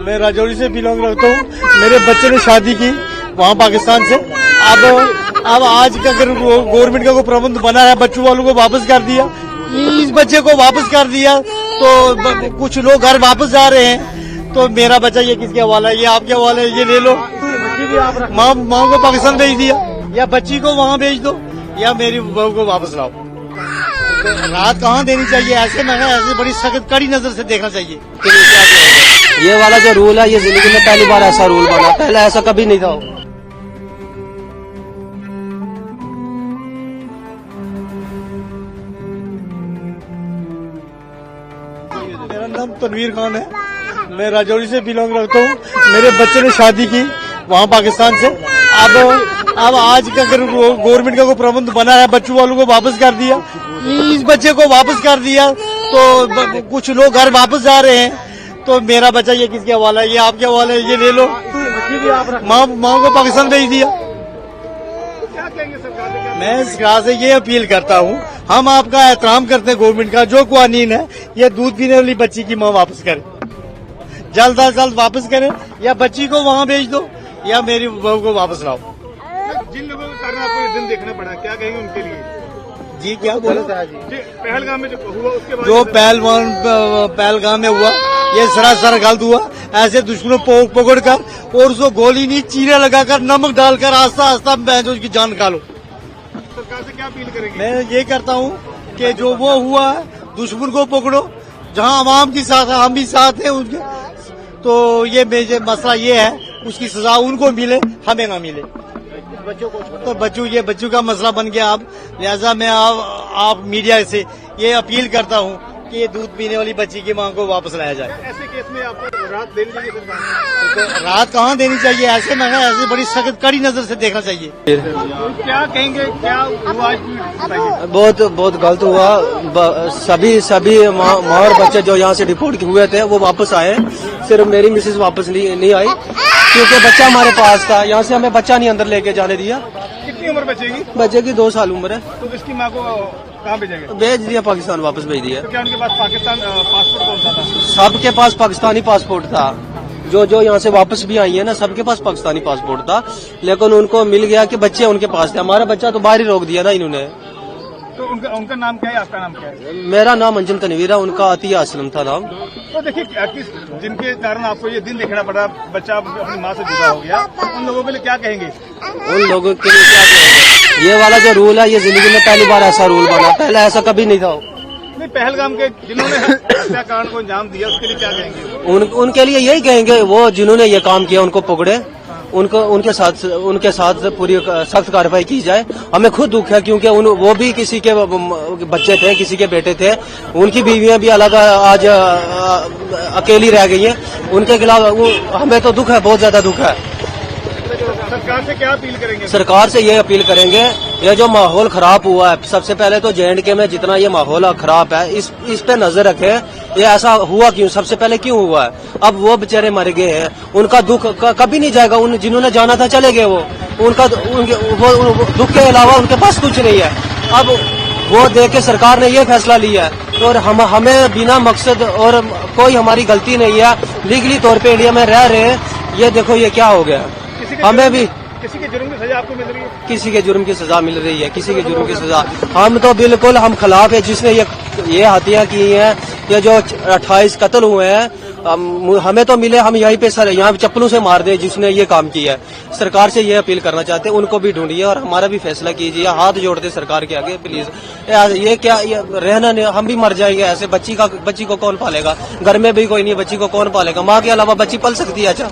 मैं राजौरी से बिलोंग रखता हूँ। मेरे बच्चे ने शादी की वहाँ पाकिस्तान से। अब आज का अगर गवर्नमेंट का कोई प्रबंध बना है, बच्चों वालों को वापस कर दिया, इस बच्चे को वापस कर दिया तो कुछ लोग घर वापस जा रहे हैं। तो मेरा बच्चा ये किसके हवाला है? ये आपके हवाले है, ये ले लो। माँ को पाकिस्तान भेज दिया, या बच्ची को वहाँ भेज दो, या मेरी बहू को वापस लाओ। तो राहत कहाँ देनी चाहिए? ऐसे में ऐसे बड़ी सख्त कड़ी नजर से देखना चाहिए। ये वाला जो रूल है, ये जिंदगी में पहली बार ऐसा रूल बना, पहले ऐसा कभी नहीं था। मेरा नाम तनवीर खान है। मैं राजौरी से बिलोंग रखता हूँ। मेरे बच्चे ने शादी की वहाँ पाकिस्तान से। अब आज का अगर गवर्नमेंट का कोई प्रबंध बना है, बच्चों वालों को वापस कर दिया, इस बच्चे को वापस कर दिया तो कुछ लोग घर वापस जा रहे हैं। तो मेरा बच्चा ये किसके हवाला है? ये आपके हवाले है, ये ले लो। माँ को पाकिस्तान भेज दिया। मैं सरकार से ये अपील करता हूँ, हम आपका एहतराम करते हैं गवर्नमेंट का, जो कानून है ये दूध पीने वाली बच्ची की माँ वापस करे, जल्द अज जल्द वापस करें, या बच्ची को वहाँ भेज दो, या मेरी बहू को वापस लाओ। जिन लोगों के कारण आपको ये दिन देखना पड़ा, क्या कहेंगे उनके लिए? जी क्या बोला था जी? पहलगाम में जो हुआ उसके बाद जो पहलगाम में हुआ, ये सरासर गलत हुआ। ऐसे दुश्मनों को पकड़ कर और उसको गोली नहीं, चीरे लगाकर, नमक डालकर आस्ता आस्ता उसकी जान निकालो। सरकार से क्या अपील करेंगे? मैं ये करता हूँ कि जो वो हुआ है, दुश्मन को पकड़ो, जहाँ अवाम के साथ हम भी साथ हैं उनके। तो ये मसला ये है, उसकी सजा उनको मिले, हमें ना मिले। तो बच्चों का मसला बन गया अब। लिहाजा मैं आप मीडिया से ये अपील करता हूँ कि ये दूध पीने वाली बच्ची की मां को वापस लाया जाए। ऐसे केस में आपको राहत देनी चाहिए सरकार? तो राहत कहाँ देनी चाहिए? ऐसे में ऐसे बड़ी सख्त कड़ी नजर से देखना चाहिए। क्या कहेंगे, क्या हुआ? बहुत गलत हुआ। सभी माँ और बच्चे जो यहाँ से डिपोर्ट हुए थे वो वापस आए। सिर्फ मेरी मिसेज वापस नहीं आई, क्योंकि बच्चा हमारे पास था। यहाँ से हमें बच्चा नहीं अंदर लेके जाने दिया। कितनी उम्र बच्चे की? बच्चे की 2 साल उम्र है। तो इसकी माँ को कहाँ भेजेंगे? भेज दिया, पाकिस्तान वापस भेज दिया। तो क्या उनके पास पाकिस्तान पासपोर्ट कौन सा था? सबके पास पाकिस्तानी पासपोर्ट था। जो यहाँ से वापस भी आई है ना, सबके पास पाकिस्तानी पासपोर्ट था, लेकिन उनको मिल गया कि बच्चे उनके पास थे। हमारा बच्चा तो बाहर ही रोक दिया ना इन्होंने। तो उनका नाम क्या है, आपका नाम क्या है? मेरा नाम अंजुम तनवीर है, उनका अतिया असलम था नाम। तो देखिए, जिनके कारण आपको ये दिन देखना पड़ा, बच्चा अपनी माँ से जुड़ा हो गया, उन लोगों के लिए क्या कहेंगे? उन लोगों के लिए क्या कहेंगे? ये वाला जो रूल है, ये जिंदगी में पहली बार ऐसा रूल बना, पहले ऐसा कभी नहीं था। नहीं, पहलगाम के जिन्होंने हत्याकांड को अंजाम दिया, उसके लिए क्या कहेंगे? उनके लिए यही कहेंगे, वो जिन्होंने ये काम किया उनको पकड़े, उनके साथ पूरी सख्त कार्रवाई की जाए। हमें खुद दुख है, क्योंकि वो भी किसी के बच्चे थे, किसी के बेटे थे। उनकी बीवियां भी अलग आज अकेली रह गई हैं। उनके खिलाफ हमें तो दुख है, बहुत ज्यादा दुख है। सरकार से क्या अपील करेंगे? सरकार से ये अपील करेंगे, ये जो माहौल खराब हुआ है, सबसे पहले तो J&K में जितना ये माहौल खराब है, इस पे नजर रखें। ये ऐसा हुआ क्यों, सबसे पहले क्यों हुआ है? अब वो बेचारे मर गए हैं, उनका दुख कभी नहीं जाएगा। जिन्होंने जाना था चले गए, वो दुख के अलावा उनके पास कुछ नहीं है। अब वो देख के सरकार ने ये फैसला लिया है, और हमें बिना मकसद और कोई हमारी गलती नहीं है, लीगली तौर पे इंडिया में रह रहे हैं। ये देखो ये क्या हो गया। हमें भी किसी के जुर्म की सजा आपको मिल रही है? किसी के जुर्म की सजा मिल रही है, किसी के जुर्म की सजा। हम तो बिल्कुल हम खिलाफ है, जिसने ये हत्या की है, ये जो 28 कत्ल हुए हैं, हमें तो मिले, हम यहीं पे सर यहाँ चप्पलों से मार दे जिसने ये काम किया है। सरकार से ये अपील करना चाहते हैं, उनको भी ढूंढिए और हमारा भी फैसला कीजिए। हाथ जोड़ते सरकार के आगे प्लीज। ये क्या रहना नहीं, हम भी मर जाएंगे ऐसे। बच्ची को कौन पालेगा? घर में भी कोई नहीं, बच्ची को कौन पालेगा? माँ के अलावा बच्ची पल सकती है? अच्छा।